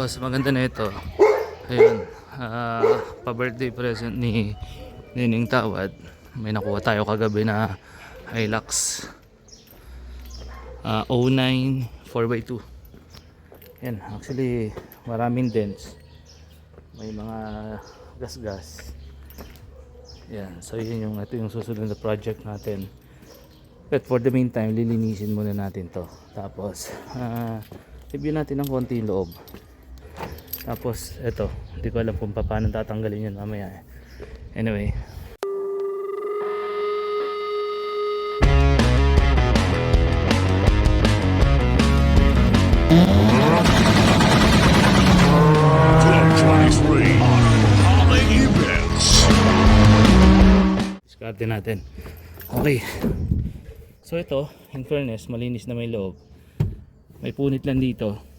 Tapos maganda na ito. Ayun, pa-birthday present ni Nining Tawad. May nakuha tayo kagabi na Hilux 09 4x2. Yan, actually maraming dents. May mga gas-gas. Yan, so yun ito yung susunod na project natin. But for the meantime, lilinisin muna natin to. Tapos review natin ng konti yung loob. Tapos ito, hindi ko alam kung paano tatanggalin yun mamaya. Anyway, diskarte natin. Okay. So ito, in fairness, malinis na may loob. May punit lang dito.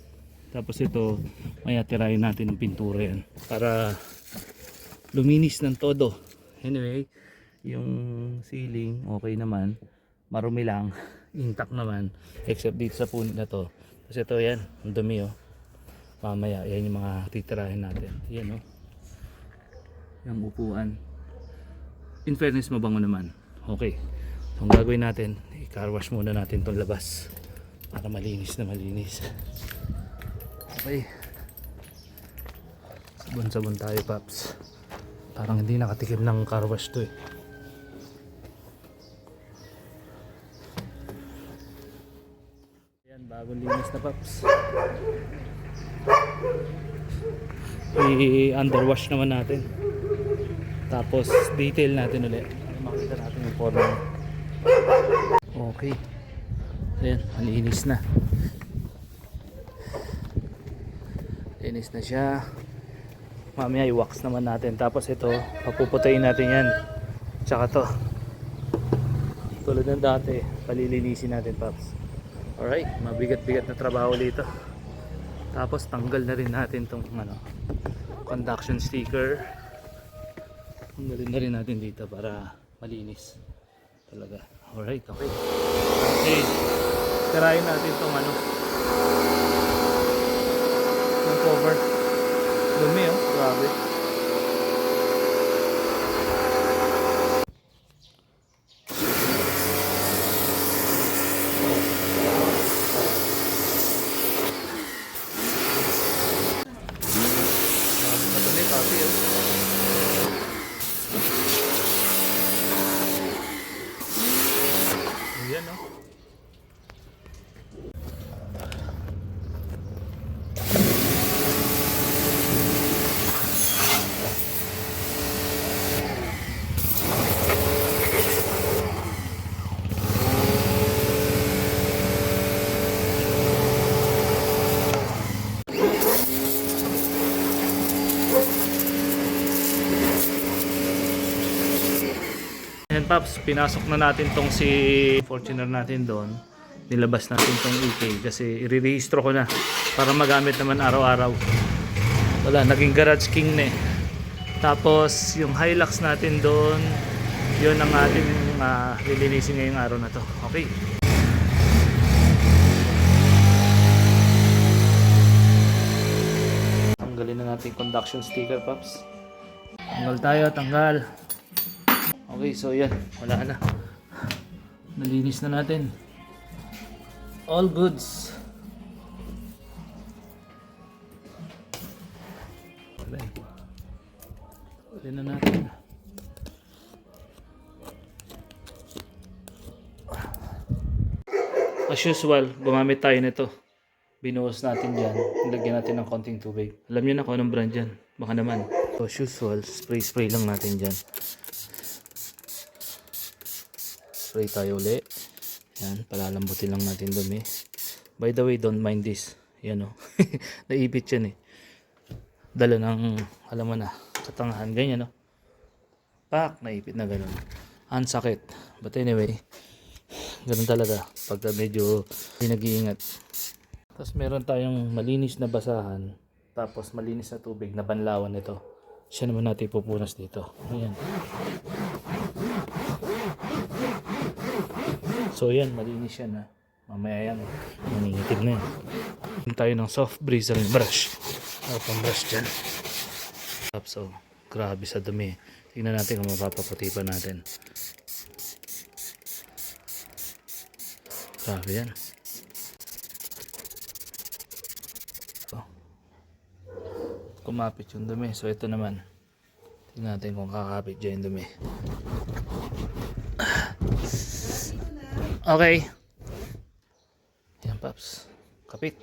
Tapos ito, may atirahin natin ng pintura yan para luminis ng todo. Anyway, yung ceiling okay naman. Marumi lang, intact naman, except dito sa punit na to. Kasi ito yan, ang dumi oh. Mamaya, yan yung mga titirahin natin. Yan oh. Yung upuan. In fairness, mabango naman. Okay. So ang gagawin natin, i-car wash muna natin itong labas para malinis na malinis. Okay. Sabon-sabon tayo, paps. Parang hindi nakatikim ng car wash to eh. Ayan, bagong linis na, paps. I-underwash naman natin. Tapos detail natin ulit. Makita natin yung forma. Okay. Ayan, malinis na. Linis na siya. Mamaya i-wax naman natin. Tapos ito, papuputayin natin yan. Tsaka to. Tulad ng dati, palilinisin natin, paps. Alright, mabigat-bigat na trabaho dito. Tapos tanggal na rin natin tong conduction sticker. Tanggalin na rin natin dito para malinis talaga. Alright, okay. Okay, tirahin natin itong yung cover. Dumi oh, grabe. Grabe na dumi, pati oh. Ayan oh. Ayan, paps, pinasok na natin tong si Fortuner natin doon. Nilabas natin tong EK kasi i-rehistro ko na para magamit naman araw-araw. Wala, naging garage king na eh. Tapos yung Hilux natin doon, yun ang ating lilinisin ngayong araw na to. Okay. Tanggalin na natin conduction sticker, paps. Tanggal tayo, tanggal. Okay, so yan, wala na. Nalinis na natin. All goods. Wala na natin. As usual, gumamit tayo nito. Binuhos natin dyan. Nilagyan natin ng konting tubig. Alam niyo na kung anong brand dyan. Baka naman. So, as usual, spray lang natin dyan. Spray tayo ulit. Yan, palalambutin lang natin dumi. By the way, don't mind this. Yan o. Naipit yan eh. Dala ng, alam mo na, katangahan. Ganyan o. Pak, naipit na ganun. Ang sakit. But anyway, ganun talaga. Pagka medyo nag-iingat. Tapos meron tayong malinis na basahan. Tapos malinis na tubig na banlawan nito. Siya naman natin pupunas dito. Ayan. So yan, malinis yan ha. Mamaya yan, maningitig na yan. Tayo ng soft bristle brush. pambrush dyan. So, grabe sa dumi. Tingnan natin kung mapapaputi pa natin. Grabe yan. So, kumapit yung dumi. So, ito naman. Tingnan natin kung kakapit dyan yung dumi. Okay. Yan, Paps. Kapit.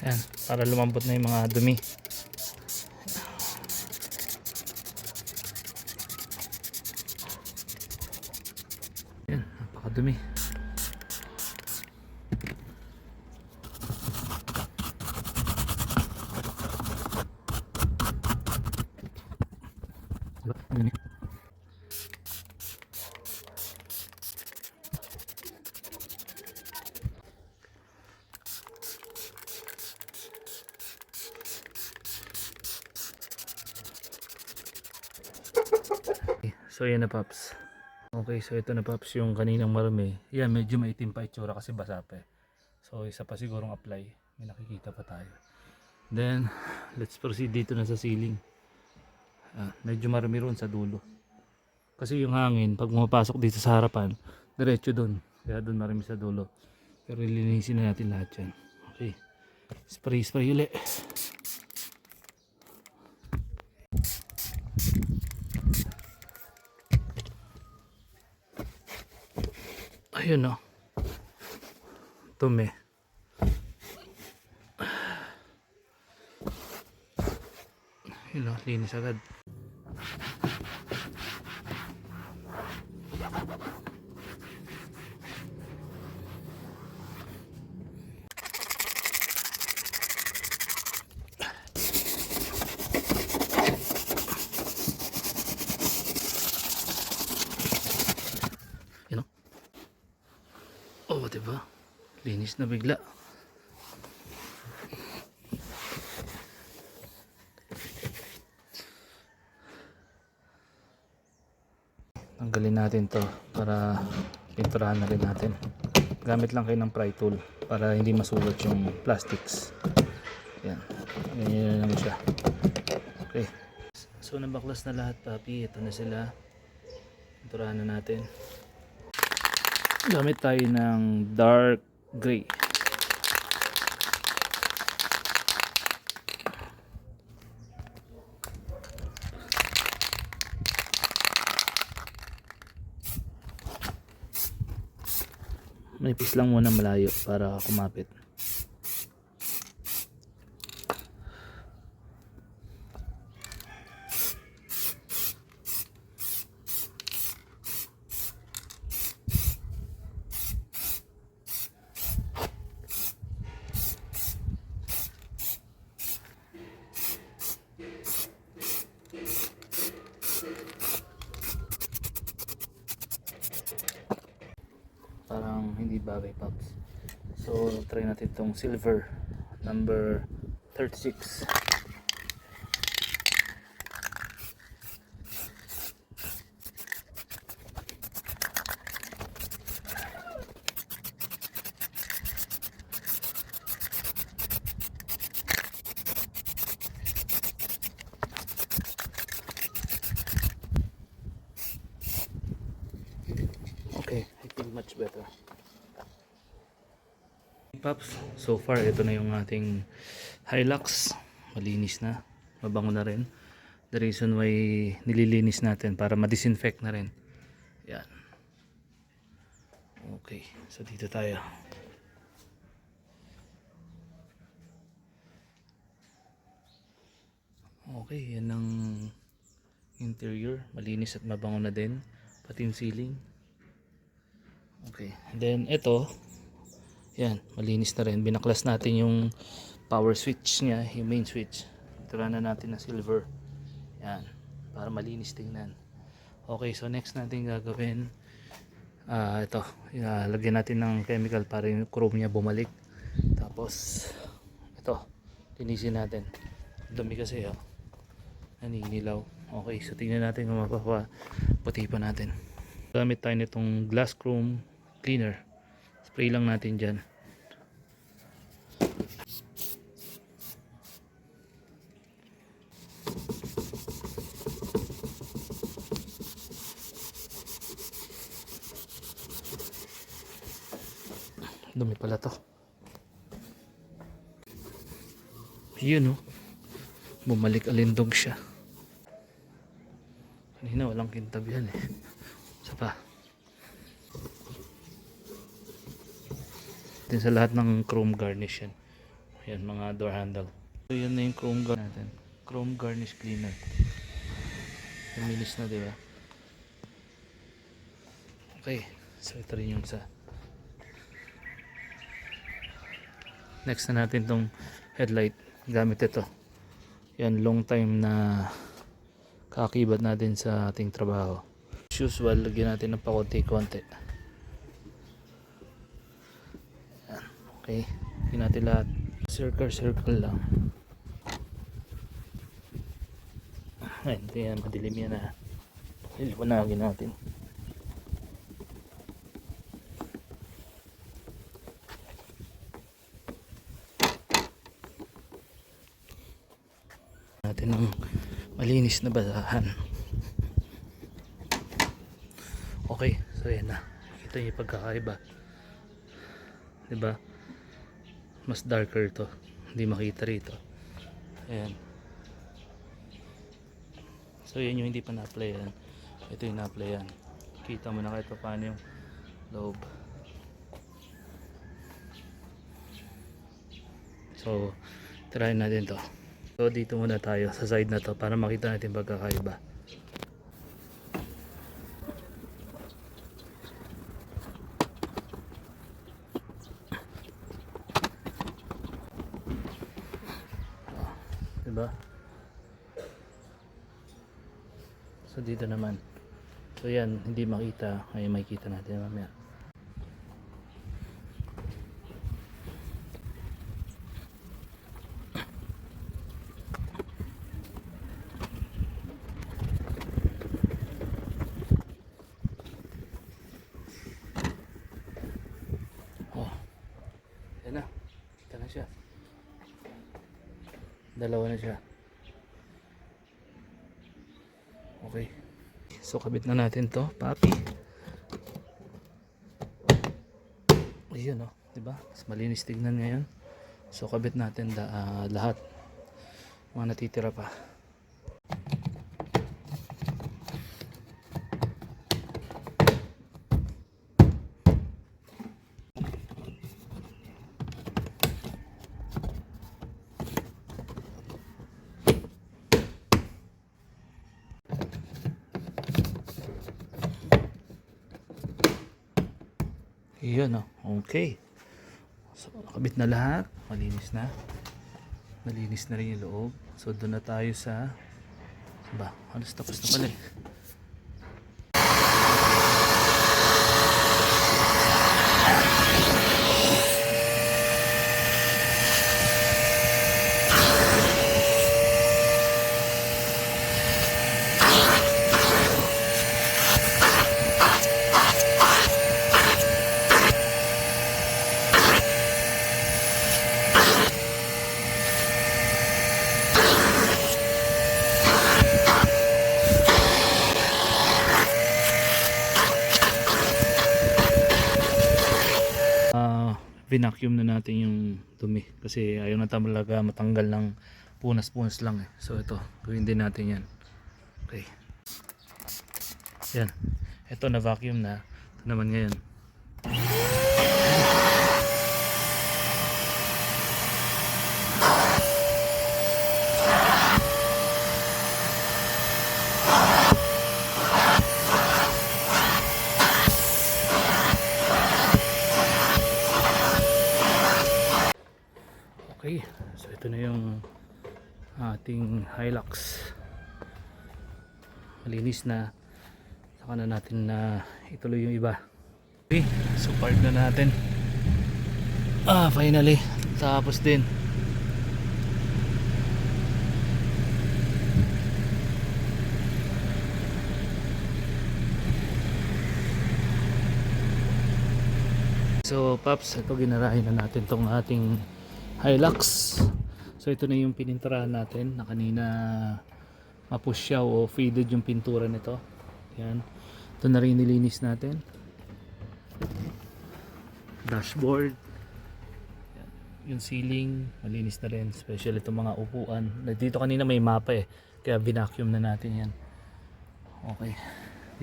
Yan, para lumambot na yung mga dumi. Yan, napakadumi. So yan na, Paps. Okay, so ito na, Paps, yung kaninang marumi. Yan, medyo maitim pa itsura kasi basa pa eh. So isa pa sigurong apply. May nakikita pa tayo. Then, let's proceed dito na sa ceiling. Medyo marumi ron sa dulo. Kasi yung hangin, pag pumapasok dito sa harapan, diretso dun. Kaya dun marumi sa dulo. Pero linisin na natin lahat yan. Okay. Spray ulit. Ayun o. Dumi. Ayun o, linis agad. Yun o. Oh, diba? Linis na bigla. Tanggalin natin to para pinturahan na rin natin. Gamit lang kayo ng pry tool para hindi masulat yung plastics. Yan. Ganyan lang siya. Okay. So nabaklas na lahat, papi. Ito na sila. Pinturahan na natin. Gamit tayo ng dark gray. Manipis lang muna malayo para kumapit. Parang hindi bagay, Pops. So try natin itong silver number 36. Okay, I think much better. Pops, so far ito na yung ating Hilux. Malinis na, mabango na rin. The reason why nililinis natin para ma-disinfect na rin. Yan. Okay, so dito tayo. Okay, yan ang interior. Malinis at mabango na din. Pati yung ceiling. Okay, then ito, yan, malinis na rin. Binaklas natin yung power switch niya, yung main switch. Tura na natin na silver. Yan, para malinis tingnan. Okay, so next natin gagawin, ito, lagyan natin ng chemical para yung chrome niya bumalik. Tapos ito, Linisin natin. Dumi kasi oh. Naninilaw. Okay, so tingnan natin kung mapapaputi pa natin. Gamit tayo nitong glass chrome cleaner. Spray lang natin dyan. Dumi pala to. Yun oh. Bumalik alindog siya. Kanina walang kintab yan eh. Isa pa. Din sa lahat ng chrome garnish yan. Ayan mga door handle. So yan na yung chrome garnish natin. Chrome garnish cleaner. Luminis na diba? Okay. So ito rin yung sa. Next na natin tong headlight. Gamit ito. Yan, long time na kaakibat natin sa ating trabaho. As usual, lagyan natin ng pakunti-konti. Yan, okay. Lagyan natin lahat. Circle lang. Ayun, tingnan, madilim yan na. Liliwanagin natin. Natin ng malinis na basahan. Okay, so yan na. Ito yung pagkakaiba. Diba? Mas darker to. Hindi makita rito. Ayan. So yan yung hindi pa na-apply yan. Ito yung na-apply yan. Kita mo na kahit pa paano yung loob. So, try natin to. So dito muna tayo sa side na to para makita natin pagkakaiba. Diba? So dito naman. So yan, hindi makita. Ngayon makikita natin mamaya. Yan na, kita na siya. Dalawa na siya. Okay. So kabit na natin to, papi. Ayun oh, diba? Mas malinis tignan ngayon. So kabit natin lahat. Mga natitira pa. Iyon oh. Okay. So nakabit na lahat. Malinis na. Malinis na rin yung loob. So doon na tayo sa halos tapos na pala eh. Vinacuum na natin yung dumi kasi ayaw na talaga matanggal ng punas-punas lang eh. So ito, gawin din natin yan. Okay. Yan. Ito na vacuum na. Ito naman ngayon. Okay, so ito na yung ating Hilux. Malinis na. Saka na natin na ituloy yung iba. Okay, so park na natin. Finally, tapos din. So Paps, ito ginarahin na natin tong ating Hilux. So ito na yung pininturahan natin na kanina mapusyaw o faded yung pintura nito. Yan. Ito na rin nilinis natin. Dashboard. Yan. Yung ceiling, malinis na rin. Especially itong mga upuan. Dito kanina may mapa eh. Kaya binacuum na natin yan. Okay.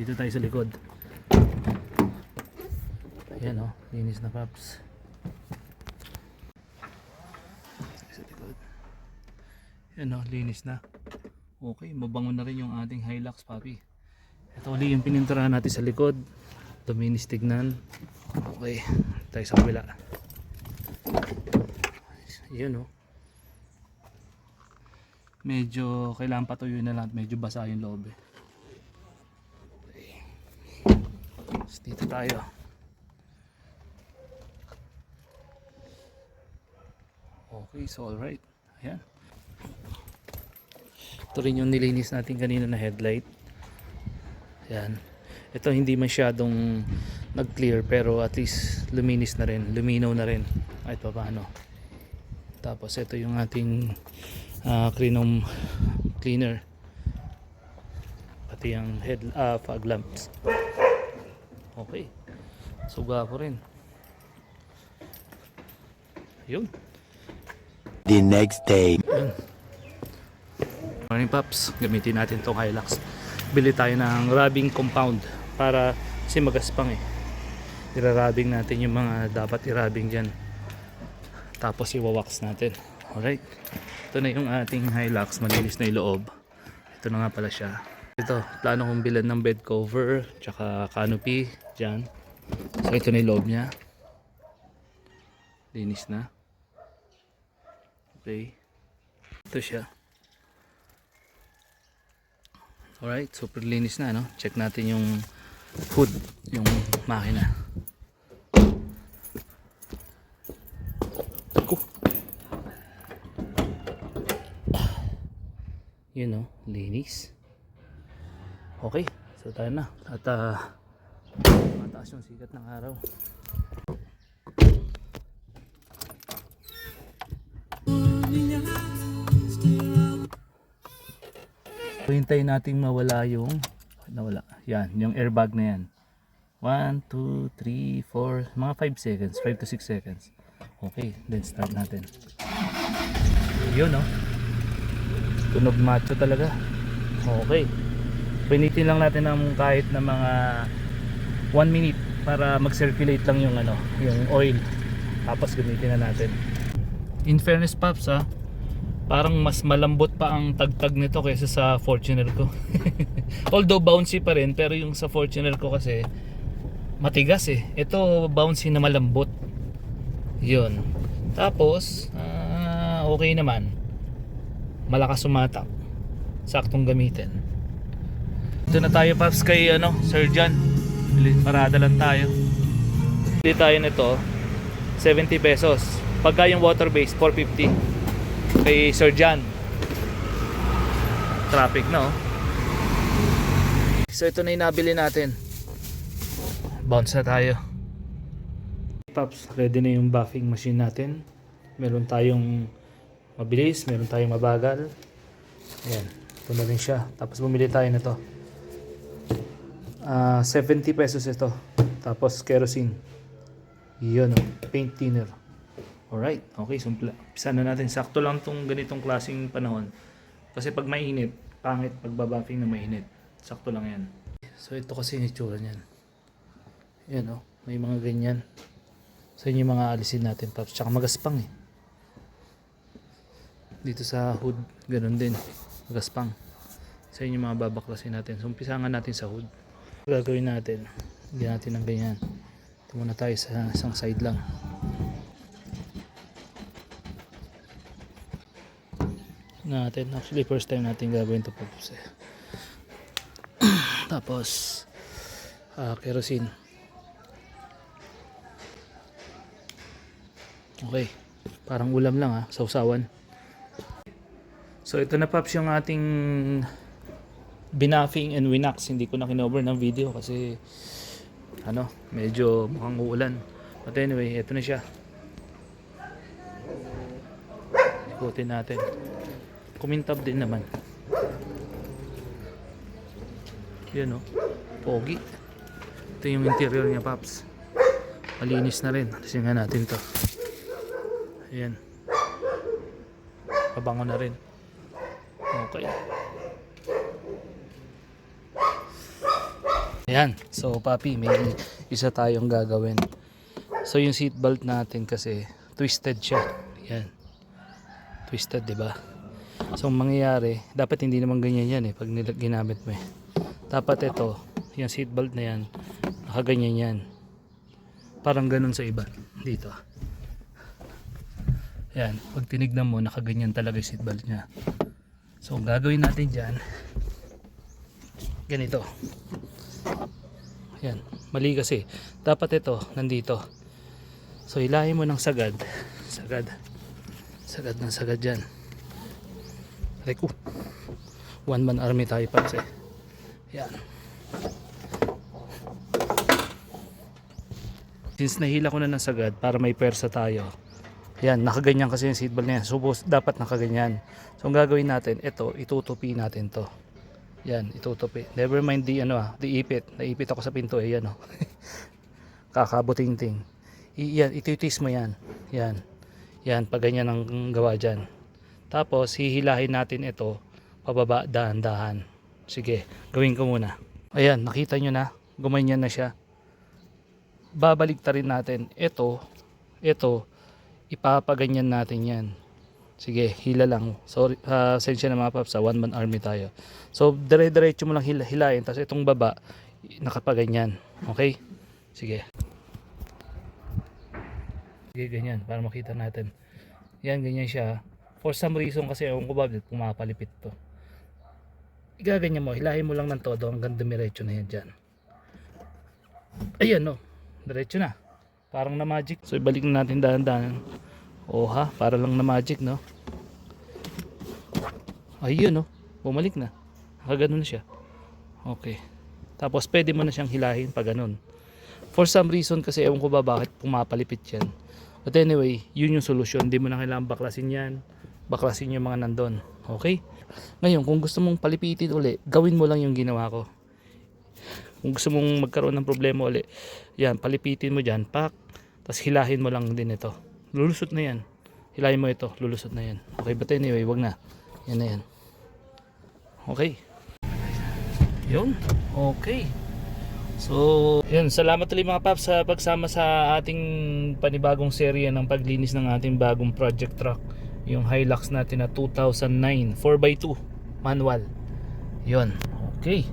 Dito tayo sa likod. Ayan o, linis na Paps. Sa likod. Ayan o, linis na. Okay, mabango na rin yung ating Hilux, papi. Ito ulit yung pininturahan natin sa likod. Luminis tignan. Okay, tayo sa kabila. Ayan o. Medyo kailangan patuyuin na lang at medyo basa yung loob eh. Okay. So, dito tayo. Okay, so alright. Ayan. Ito rin yung nilinis natin kanina na headlight. Ayan. Ito hindi masyadong nag-clear pero at least luminis na rin. Luminaw na rin. Kahit pa paano. Tapos ito yung ating Crinum cleaner. Pati yung fog lamps. Okay. Suga ko rin. Yun. The next day. Morning Paps, gamitin natin itong Hilux. Bili tayo ng rubbing compound para kasi magaspang eh. Ira-rubbing natin yung mga dapat i-rubbing dyan. Tapos i-wax natin. Alright. Ito na yung ating Hilux. Malinis na yung loob. Ito na nga pala siya. Ito, plano kong bilan ng bed cover tsaka canopy dyan. So ito na yung loob niya. Linis na. Okay. Ito siya. Alright, super linis na, no? Check natin yung hood, yung makina. Yun, no? Linis. Okay, so tayo na. At mataas yung sikat ng araw. Hintayin natin mawala yung nawala. Yan, yung airbag na yan. 1, 2, 3, 4, mga 5 seconds, 5 to 6 seconds. Okay, then start natin. Yun, no? Tunog macho talaga. Okay. Pinitin lang natin ng kahit na mga 1 minute para mag-circulate lang yung ano, yung oil. Tapos gamitin na natin. In fairness Paps parang mas malambot pa ang tagtag nito kaysa sa Fortuner ko. Although bouncy pa rin, pero yung sa Fortuner ko kasi matigas eh. Ito bouncy na malambot. Yun. Tapos okay naman. Malakas sumatak. Saktong gamitin. Ito na tayo Paps kay Sir John. Parada lang tayo. Bili tayo nito 70 pesos. Pagka yung water base 450 kay Sir John. Traffic na So ito na yung nabili natin. Bounce na tayo. Paps, ready na yung buffing machine natin. Meron tayong mabilis, meron tayong mabagal. Ayan, ito na rin siya. Tapos bumili tayo na to 70 pesos ito. Tapos kerosene. Yun paint thinner. Alright, okay, so umpisa na natin. Sakto lang tong ganitong klaseng panahon. Kasi pag mainit, pangit pagbabuffing na mainit. Sakto lang yan. So ito kasi yung itsura niyan. Yan may mga ganyan. So yun yung mga alisin natin Paps. Tsaka magaspang eh. Dito sa hood, ganun din. Magaspang. So yun yung mga babaklasin natin. So umpisa nga natin sa hood. Gagawin natin. Lagyan natin ng ganyan. Ito muna tayo sa isang side lang. Natin. Actually first time natin gagawin ito po. Tapos kerosene. Okay. Parang ulam lang sausawan. So ito na Paps yung ating binaffing and winax. Hindi ko na kinover ng video kasi medyo mukhang uulan. But anyway, ito na siya. Ikutin natin. Kumintab din naman. Yan o. Pogi. Ito yung interior niya, Paps. Malinis na rin. Alisin nga natin to. Ayan. Pabango na rin. Okay. Ayan. So, Papi, may isa tayong gagawin. So, yung seatbelt natin kasi twisted siya. Ayan. Twisted, di ba? So, ang mangyayari, dapat hindi naman ganyan yan pag ginamit mo Dapat ito, yung seatbelt na yan, nakaganyan yan. Parang ganun sa iba. Dito. Yan. Pag tinignan mo, nakaganyan talaga yung seatbelt niya. So, ang gagawin natin dyan, ganito. Yan. Mali kasi. Dapat ito, nandito. So, hilahin mo ng sagad. Sagad. Sagad ng sagad dyan. Like, one man army tayo pa kasi. Yan. Since nahila ko na ng sagad para may persa tayo. Yan, nakaganyan kasi yung seatbelt niya. So, dapat nakaganyan. So, ang gagawin natin, ito, itutupi natin to. Yan, itutupi. Never mind the ipit. Naipit ako sa pinto yan Kakabuting-ting. Yan, ititis mo yan. Yan. Yan, pag ganyan ang gawa dyan. Tapos, hihilahin natin ito, pababa, dahan-dahan. Sige, gawin ko muna. Ayan, nakita nyo na, gumanyan na siya. Babalik ta rin natin. Ito, ipapaganyan natin yan. Sige, hila lang. Sorry, sensya na mga paps, one man army tayo. So, dire-diretso mo lang hilahin, tapos itong baba, nakapaganyan. Okay? Sige. Sige, ganyan, para makita natin. Yan, ganyan siya. For some reason kasi, ewan ko ba, pumapalipit to. Igaganyan mo, hilahin mo lang ng todo hanggang dumiretso na yan dyan. Ayan, no. Diretso na. Parang na magic. So, ibalik na natin dahan-dahan. Oha, para lang na magic, no. Ayun, no. Bumalik na. Nakaganon na siya. Okay. Tapos, pwede mo na siyang hilahin pag ganun. For some reason kasi, ewan ko ba bakit pumapalipit yan. But anyway, yun yung solusyon. Hindi mo na kailangan baklasin yan. Baklasin yung mga nandun. Okay? Ngayon, kung gusto mong palipitin uli, gawin mo lang yung ginawa ko. Kung gusto mong magkaroon ng problema uli, yan, palipitin mo dyan, pak, tapos hilahin mo lang din ito. Lulusot na yan. Hilahin mo ito, lulusot na yan. Okay, but anyway, wag na. Yan na yan. Okay. Yun. Okay. So, yun, salamat ulit mga paps sa pagsama sa ating panibagong serye ng paglinis ng ating bagong project truck. Yung Hilux natin na 2009 4x2 manual. Yun. Okay.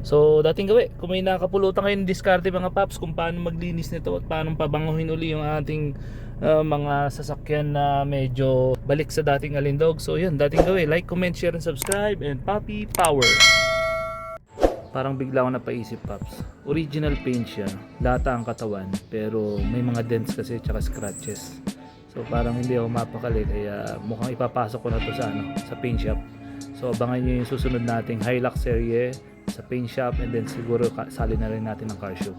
So, dating gawin, kung may nakapulutan kayo ng diskarte mga paps kung paano maglinis nito at paano pabanguhin uli yung ating mga sasakyan na medyo balik sa dating alindog. So, yun, dating gawin, like, comment, share, and subscribe, and Papi Power. Parang bigla ako napaisip, Paps. Original paint siya, lata ang katawan, pero may mga dents kasi tsaka scratches. So parang hindi ako mapakali, kaya mukhang ipapasok ko na to sa paint shop. So abangan nyo yung susunod nating Hilux serye sa paint shop, and then siguro sali na rin natin ng car show.